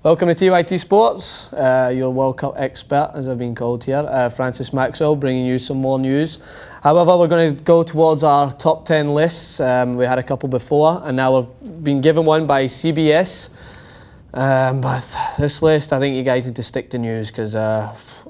Welcome to TYT Sports, your World Cup expert, as I've been called here, Francis Maxwell, bringing you some more news. However, we're going to go towards our top 10 lists. We had a couple before, and now we've been given one by CBS. But this list, I think you guys need to stick to news because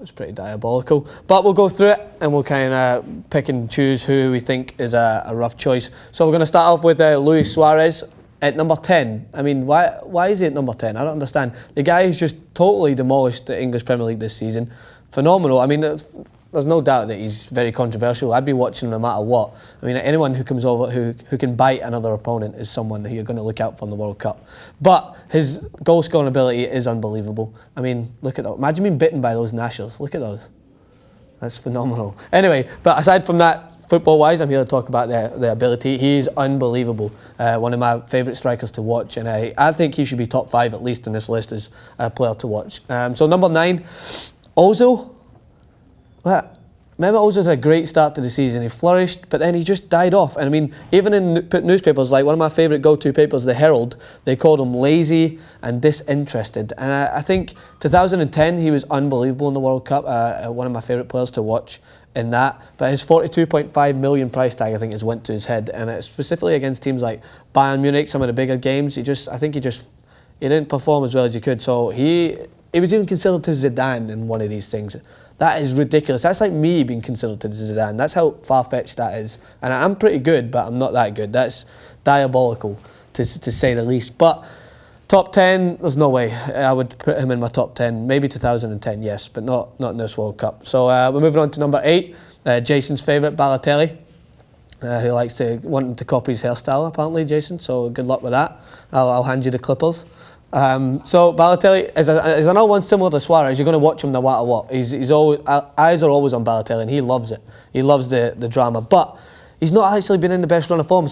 it's pretty diabolical. But we'll go through it, and we'll kind of pick and choose who we think is a rough choice. So we're going to start off with Luis Suarez. At number 10, I mean, why is he at number 10? I don't understand. The guy who's just totally demolished the English Premier League this season. Phenomenal. I mean, there's no doubt that he's very controversial. I'd be watching him no matter what. I mean, anyone who comes over who can bite another opponent is someone that you're going to look out for in the World Cup. But his goal scoring ability is unbelievable. I mean, look at that. Imagine being bitten by those Nashers. Look at those. That's phenomenal. Anyway, but aside from that, football-wise, I'm here to talk about the ability. He's unbelievable. One of my favourite strikers to watch, and I think he should be top 5 at least in this list as a player to watch. So number 9, Ozil. Remember, Ozil had a great start to the season. He flourished, but then he just died off. And I mean, even in newspapers, like one of my favourite go-to papers, The Herald, they called him lazy and disinterested. And I think 2010, he was unbelievable in the World Cup. One of my favourite players to watch in that. But his 42.5 million price tag, I think, has went to his head. And specifically against teams like Bayern Munich, some of the bigger games, he didn't perform as well as he could. So he was even considered to Zidane in one of these things. That is ridiculous. That's like me being considered to Zidane. That's how far-fetched that is. And I'm pretty good, but I'm not that good. That's diabolical, to say the least. But top 10, there's no way. I would put him in my top 10. Maybe 2010, yes, but not in this World Cup. So we're moving on to number 8. Jason's favourite, Balotelli, who likes wanting to copy his hairstyle, apparently, Jason. So good luck with that. I'll hand you the clippers. So Balotelli is another one similar to Suarez. You're going to watch him no matter what. He's always, eyes are always on Balotelli, and he loves it. He loves the drama, but he's not actually been in the best run of form.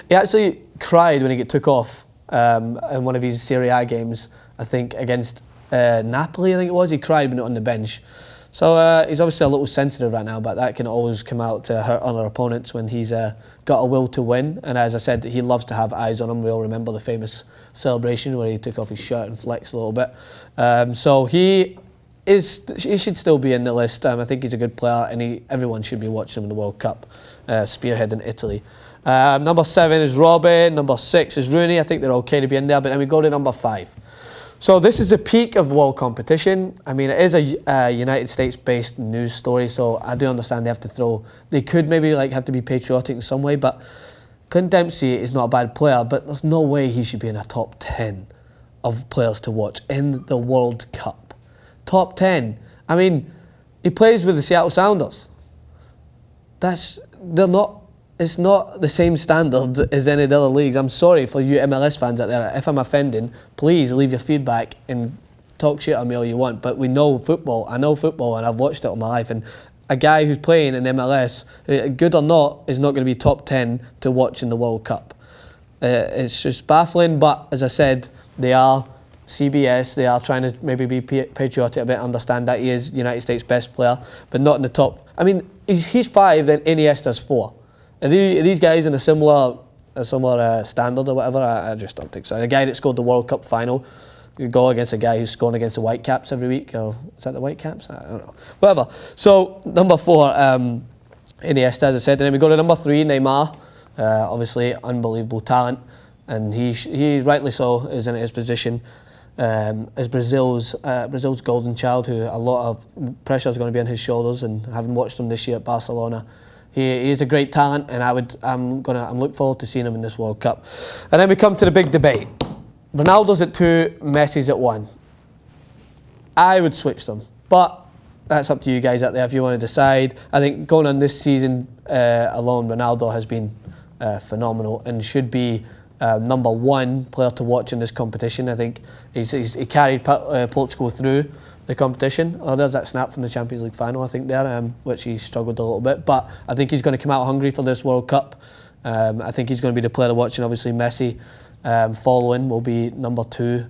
He actually cried when he took off in one of his Serie A games, I think against Napoli. I think it was. He cried when on the bench. So he's obviously a little sensitive right now, but that can always come out to hurt other opponents when he's got a will to win. And as I said, he loves to have eyes on him. We all remember the famous celebration where he took off his shirt and flexed a little bit. So he should still be in the list. I think he's a good player, and everyone should be watching him in the World Cup, spearheading Italy. Number 7 is Robin. Number 6 is Rooney. I think they're okay to be in there, but then we go to number 5. So this is the peak of world competition. I mean, it is a United States-based news story, so I do understand they could maybe have to be patriotic in some way, but Clint Dempsey is not a bad player, but there's no way he should be in a top 10 of players to watch in the World Cup. Top 10. I mean, he plays with the Seattle Sounders. It's not the same standard as any of the other leagues. I'm sorry for you MLS fans out there. If I'm offending, please leave your feedback and talk shit on me all you want. But we know football. I know football, and I've watched it all my life. And a guy who's playing in MLS, good or not, is not going to be top 10 to watch in the World Cup. It's just baffling. But as I said, they are CBS. They are trying to maybe be patriotic a bit, understand that he is United States' best player, but not in the top. I mean, he's 5, then Iniesta's 4. Are these guys in a similar standard or whatever? I just don't think so. The guy that scored the World Cup final, you go against a guy who's scoring against the Whitecaps every week. Or is that the Whitecaps? I don't know. Whatever. So number 4, Iniesta, as I said. And then we go to number 3, Neymar. Obviously, unbelievable talent, and he rightly so is in his position as Brazil's golden child, who a lot of pressure is going to be on his shoulders. And having watched him this year at Barcelona, he is a great talent, and I'm looking forward to seeing him in this World Cup. And then we come to the big debate. Ronaldo's at 2, Messi's at 1. I would switch them, but that's up to you guys out there if you want to decide. I think going on this season alone, Ronaldo has been phenomenal and should be number 1 player to watch in this competition. I think he carried Portugal through the competition. Oh, there's that snap from the Champions League final, I think, there, which he struggled a little bit. But I think he's going to come out hungry for this World Cup. I think he's going to be the player to watch, and obviously Messi following will be number 2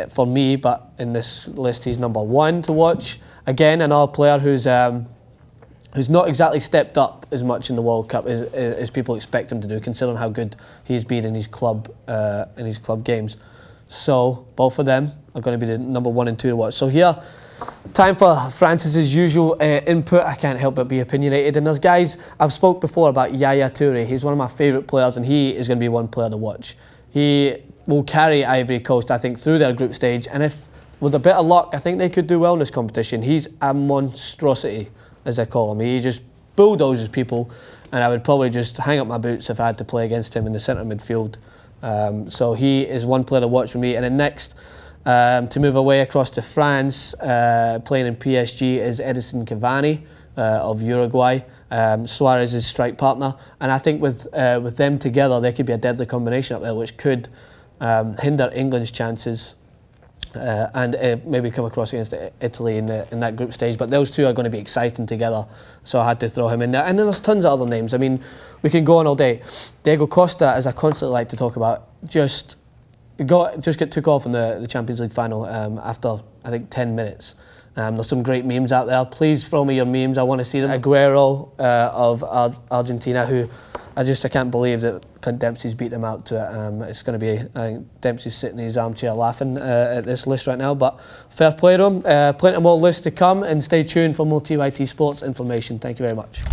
for me. But in this list, he's number 1 to watch. Again, another player who's not exactly stepped up as much in the World Cup as people expect him to do, considering how good he's been in his club games. So both of them are going to be the number 1 and 2 to watch. So here, time for Francis's usual input. I can't help but be opinionated. And there's guys, I've spoke before about Yaya Toure. He's one of my favourite players, and he is going to be one player to watch. He will carry Ivory Coast, I think, through their group stage. And if, with a bit of luck, I think they could do well in this competition. He's a monstrosity, as I call him. He just bulldozes people, and I would probably just hang up my boots if I had to play against him in the centre midfield. So he is one player to watch for me. And then next, to move away across to France, playing in PSG, is Edison Cavani of Uruguay, Suarez's strike partner. And I think with them together, they could be a deadly combination up there, which could hinder England's chances and maybe come across against Italy in that group stage. But those two are going to be exciting togetger, so I had to throw him in there. And then there's tons of other names. I mean, we can go on all day. Diego Costa, as I constantly like to talk about, just get took off in the Champions League final after, I think, 10 minutes. There's some great memes out there. Please throw me your memes. I want to see them. Aguero of Argentina, who I can't believe that Dempsey's beat them out to it. It's going to be, I think Dempsey's sitting in his armchair laughing at this list right now, but fair play to him. Plenty more lists to come, and stay tuned for more TYT Sports information. Thank you very much.